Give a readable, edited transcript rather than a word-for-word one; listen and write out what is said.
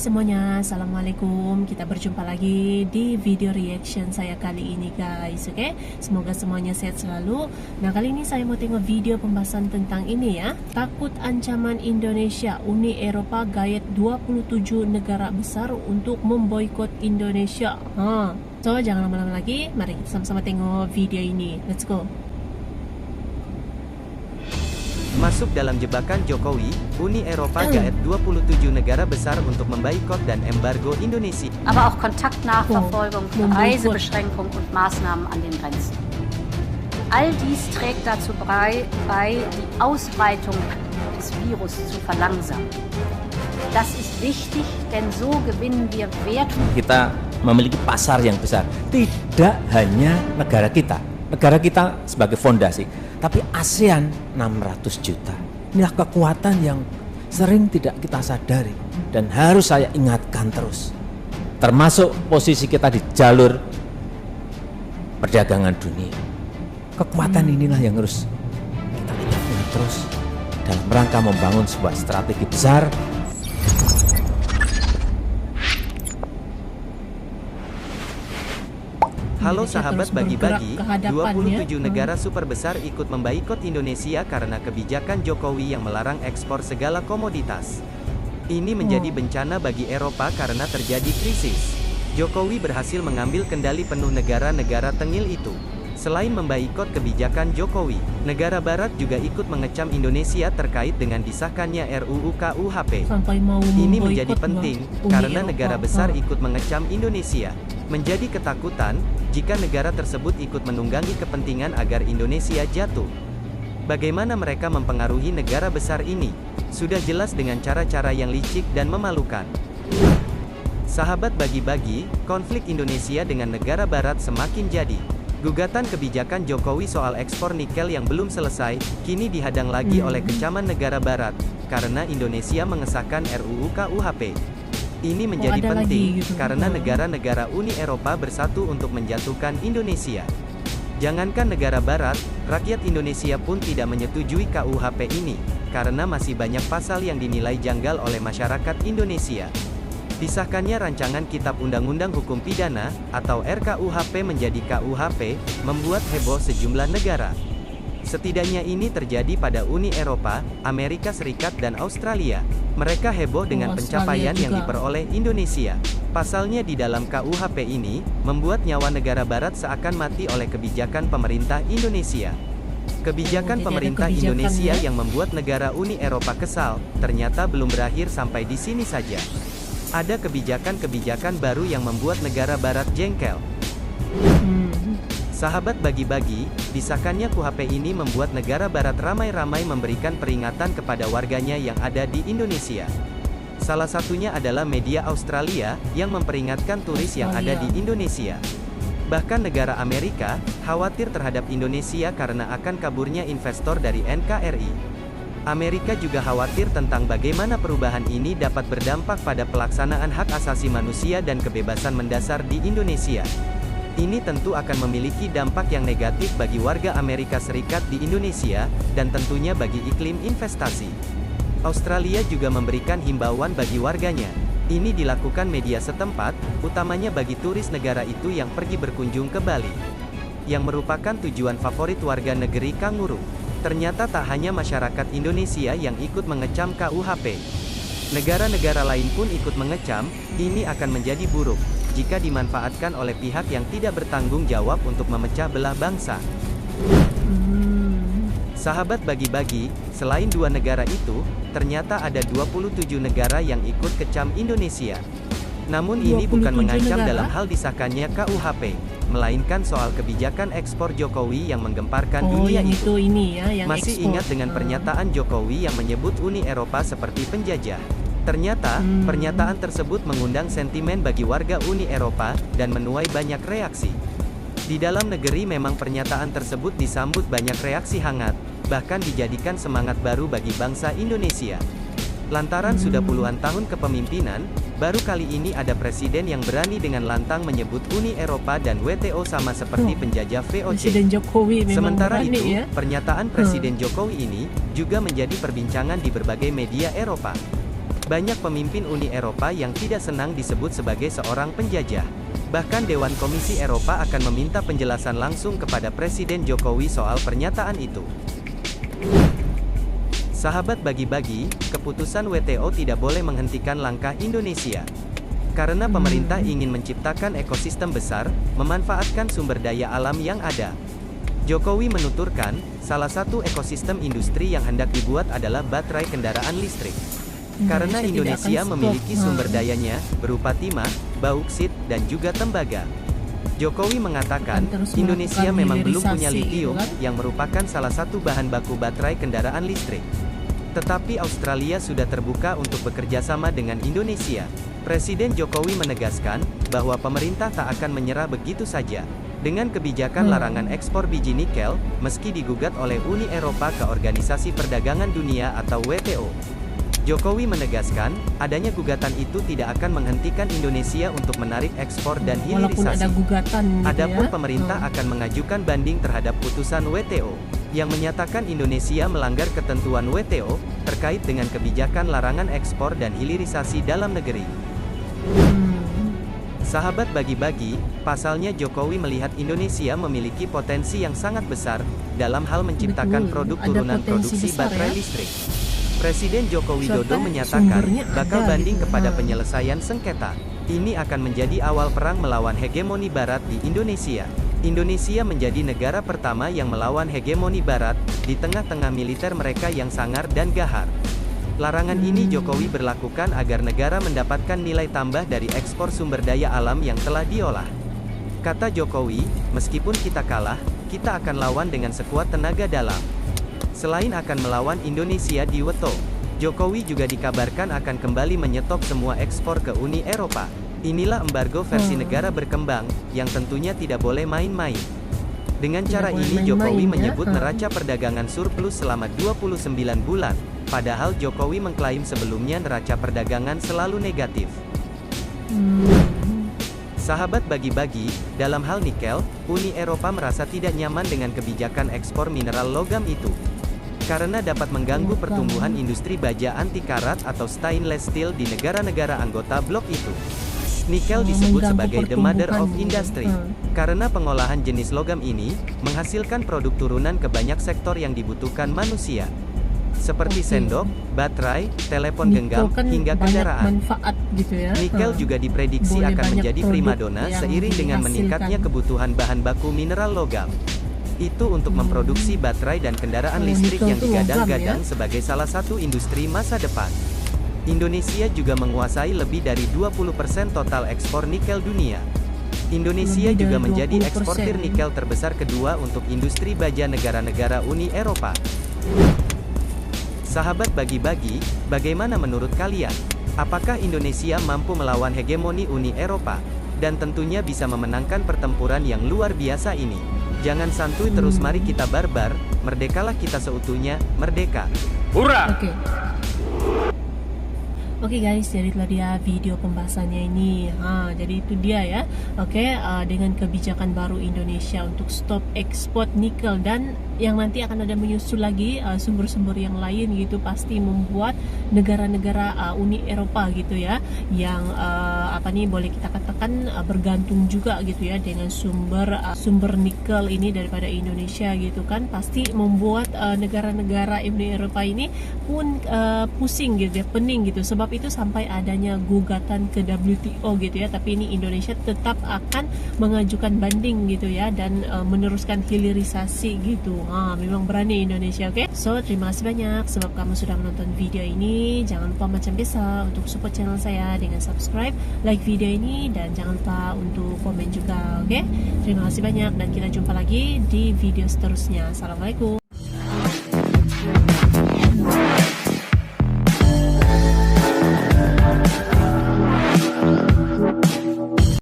semuanya, Assalamualaikum. Kita berjumpa lagi di video reaction saya kali ini guys. Oke, semoga semuanya sehat selalu. Nah, kali ini saya mau tengok video pembahasan tentang ini ya. Takut ancaman Indonesia, Uni Eropa gayet 27 negara besar untuk memboikot Indonesia. So, jangan lama-lama lagi, mari kita sama-sama tengok video ini. Let's go. Masuk dalam jebakan Jokowi, Uni Eropa gaet 27 negara besar untuk memboikot dan embargo Indonesia. Aber auch Kontaktnachverfolgung, Reisebeschränkung und Maßnahmen an den Grenzen. All dies trägt dazu bei, die Ausbreitung des Virus zu verlangsamen. Das ist wichtig, denn so gewinnen wir Wert. Kita memiliki pasar yang besar, tidak hanya negara kita sebagai fondasi, tapi ASEAN 600 juta. Inilah kekuatan yang sering tidak kita sadari dan harus saya ingatkan terus. Termasuk posisi kita di jalur perdagangan dunia. Kekuatan inilah yang harus kita ingat terus dalam rangka membangun sebuah strategi besar. Halo sahabat bagi-bagi, 27 negara super besar ikut memboikot Indonesia karena kebijakan Jokowi yang melarang ekspor segala komoditas. Ini menjadi bencana bagi Eropa karena terjadi krisis. Jokowi berhasil mengambil kendali penuh negara-negara tengil itu. Selain memboikot kebijakan Jokowi, negara barat juga ikut mengecam Indonesia terkait dengan disahkannya RUU KUHP. Ini menjadi penting karena negara besar ikut mengecam Indonesia. Menjadi ketakutan jika negara tersebut ikut menunggangi kepentingan agar Indonesia jatuh. Bagaimana mereka mempengaruhi negara besar ini? Sudah jelas dengan cara-cara yang licik dan memalukan. Sahabat bagi-bagi, konflik Indonesia dengan negara barat semakin jadi. Gugatan kebijakan Jokowi soal ekspor nikel yang belum selesai, kini dihadang lagi oleh kecaman negara barat, karena Indonesia mengesahkan RUU KUHP. Ini menjadi penting, karena negara-negara Uni Eropa bersatu untuk menjatuhkan Indonesia. Jangankan negara barat, rakyat Indonesia pun tidak menyetujui KUHP ini, karena masih banyak pasal yang dinilai janggal oleh masyarakat Indonesia. Disahkannya rancangan Kitab Undang-Undang Hukum Pidana, atau RKUHP menjadi KUHP, membuat heboh sejumlah negara. Setidaknya ini terjadi pada Uni Eropa, Amerika Serikat dan Australia. Mereka heboh dengan pencapaian yang diperoleh Indonesia. Pasalnya di dalam KUHP ini, membuat nyawa negara barat seakan mati oleh kebijakan pemerintah Indonesia. Kebijakan pemerintah Indonesia yang membuat negara Uni Eropa kesal, ternyata belum berakhir sampai di sini saja. Ada kebijakan-kebijakan baru yang membuat negara barat jengkel. Sahabat bagi-bagi, disahkannya KUHP ini membuat negara barat ramai-ramai memberikan peringatan kepada warganya yang ada di Indonesia. Salah satunya adalah media Australia, yang memperingatkan turis yang ada di Indonesia. Bahkan negara Amerika, khawatir terhadap Indonesia karena akan kaburnya investor dari NKRI. Amerika juga khawatir tentang bagaimana perubahan ini dapat berdampak pada pelaksanaan hak asasi manusia dan kebebasan mendasar di Indonesia. Ini tentu akan memiliki dampak yang negatif bagi warga Amerika Serikat di Indonesia, dan tentunya bagi iklim investasi. Australia juga memberikan himbauan bagi warganya. Ini dilakukan media setempat, utamanya bagi turis negara itu yang pergi berkunjung ke Bali, yang merupakan tujuan favorit warga negeri kanguru. Ternyata tak hanya masyarakat Indonesia yang ikut mengecam KUHP. Negara-negara lain pun ikut mengecam. Ini akan menjadi buruk jika dimanfaatkan oleh pihak yang tidak bertanggung jawab untuk memecah belah bangsa. Sahabat bagi-bagi, selain dua negara itu, ternyata ada 27 negara yang ikut kecam Indonesia. Namun ini bukan mengancam dalam hal disahkannya KUHP, melainkan soal kebijakan ekspor Jokowi yang menggemparkan dunia itu. Masih ingat dengan pernyataan Jokowi yang menyebut Uni Eropa seperti penjajah? Ternyata, pernyataan tersebut mengundang sentimen bagi warga Uni Eropa, dan menuai banyak reaksi. Di dalam negeri memang pernyataan tersebut disambut banyak reaksi hangat, bahkan dijadikan semangat baru bagi bangsa Indonesia. Lantaran sudah puluhan tahun kepemimpinan, baru kali ini ada presiden yang berani dengan lantang menyebut Uni Eropa dan WTO sama seperti penjajah VOC. Sementara itu, pernyataan Presiden Jokowi ini juga menjadi perbincangan di berbagai media Eropa. Banyak pemimpin Uni Eropa yang tidak senang disebut sebagai seorang penjajah. Bahkan Dewan Komisi Eropa akan meminta penjelasan langsung kepada Presiden Jokowi soal pernyataan itu. Sahabat bagi-bagi, keputusan WTO tidak boleh menghentikan langkah Indonesia. Karena pemerintah ingin menciptakan ekosistem besar, memanfaatkan sumber daya alam yang ada. Jokowi menuturkan, salah satu ekosistem industri yang hendak dibuat adalah baterai kendaraan listrik. Karena Indonesia memiliki sumber dayanya, berupa timah, bauksit, dan juga tembaga. Jokowi mengatakan, Indonesia memang belum punya litium, yang merupakan salah satu bahan baku baterai kendaraan listrik. Tetapi Australia sudah terbuka untuk bekerja sama dengan Indonesia. Presiden Jokowi menegaskan, bahwa pemerintah tak akan menyerah begitu saja. Dengan kebijakan larangan ekspor biji nikel, meski digugat oleh Uni Eropa ke Organisasi Perdagangan Dunia atau WTO. Jokowi menegaskan, adanya gugatan itu tidak akan menghentikan Indonesia untuk menarik ekspor dan hilirisasi. Walaupun ada gugatan gitu Adapun ya. pemerintah akan mengajukan banding terhadap putusan WTO, yang menyatakan Indonesia melanggar ketentuan WTO, terkait dengan kebijakan larangan ekspor dan hilirisasi dalam negeri. Sahabat bagi-bagi, pasalnya Jokowi melihat Indonesia memiliki potensi yang sangat besar, dalam hal menciptakan Betul, produk ada turunan potensi produksi besar baterai ya. listrik. Presiden Joko Widodo Serta menyatakan, sumbernya bakal ada banding gitu. kepada penyelesaian sengketa. Ini akan menjadi awal perang melawan hegemoni Barat di Indonesia. Indonesia menjadi negara pertama yang melawan hegemoni Barat, di tengah-tengah militer mereka yang sangar dan gahar. Larangan ini Jokowi berlakukan agar negara mendapatkan nilai tambah dari ekspor sumber daya alam yang telah diolah. Kata Jokowi, meskipun kita kalah, kita akan lawan dengan sekuat tenaga dalam. Selain akan melawan Indonesia di WTO, Jokowi juga dikabarkan akan kembali menyetop semua ekspor ke Uni Eropa. Inilah embargo versi negara berkembang, yang tentunya tidak boleh main-main. Dengan cara boleh ini main-main Jokowi ya. menyebut neraca perdagangan surplus selama 29 bulan, padahal Jokowi mengklaim sebelumnya neraca perdagangan selalu negatif. Sahabat bagi-bagi, dalam hal nikel, Uni Eropa merasa tidak nyaman dengan kebijakan ekspor mineral logam itu. Karena dapat mengganggu pertumbuhan industri baja anti karat atau stainless steel di negara-negara anggota blok itu. Nikel disebut sebagai the mother of industry, karena pengolahan jenis logam ini, menghasilkan produk turunan ke banyak sektor yang dibutuhkan manusia. Seperti sendok, baterai, telepon genggam, kan hingga banyak kendaraan. manfaat gitu ya. Nikel juga diprediksi Boleh akan banyak menjadi produk primadona yang seiring dengan dihasilkan. meningkatnya kebutuhan bahan baku mineral logam. Itu untuk memproduksi baterai dan kendaraan listrik nikel yang tuh logam digadang-gadang ya. sebagai salah satu industri masa depan. Indonesia juga menguasai lebih dari 20% total ekspor nikel dunia. Indonesia Lebih juga dari menjadi 20%. eksportir nikel terbesar kedua untuk industri baja negara-negara Uni Eropa. Sahabat bagi-bagi, bagaimana menurut kalian? Apakah Indonesia mampu melawan hegemoni Uni Eropa? Dan tentunya bisa memenangkan pertempuran yang luar biasa ini. Jangan santuy terus, mari kita barbar, merdekalah kita seutuhnya, merdeka. Oke. Oke guys, jadi itulah dia video pembahasannya ini. Jadi itu dia ya. Oke, dengan kebijakan baru Indonesia untuk stop ekspor nikel, dan yang nanti akan ada menyusul lagi sumber-sumber yang lain gitu, pasti membuat negara-negara Uni Eropa gitu ya, yang boleh kita katakan bergantung juga gitu ya dengan sumber nikel ini daripada Indonesia gitu kan, pasti membuat negara-negara Uni Eropa ini pun pusing gitu ya, pening gitu. Sebab itu sampai adanya gugatan ke WTO gitu ya, tapi ini Indonesia tetap akan mengajukan banding gitu ya, dan meneruskan hilirisasi gitu. Memang berani Indonesia. Oke. So terima kasih banyak sebab kamu sudah menonton video ini. Jangan lupa macam biasa untuk support channel saya dengan subscribe, like video ini, dan jangan lupa untuk komen juga. Oke. Terima kasih banyak dan kita jumpa lagi di video seterusnya. Assalamualaikum.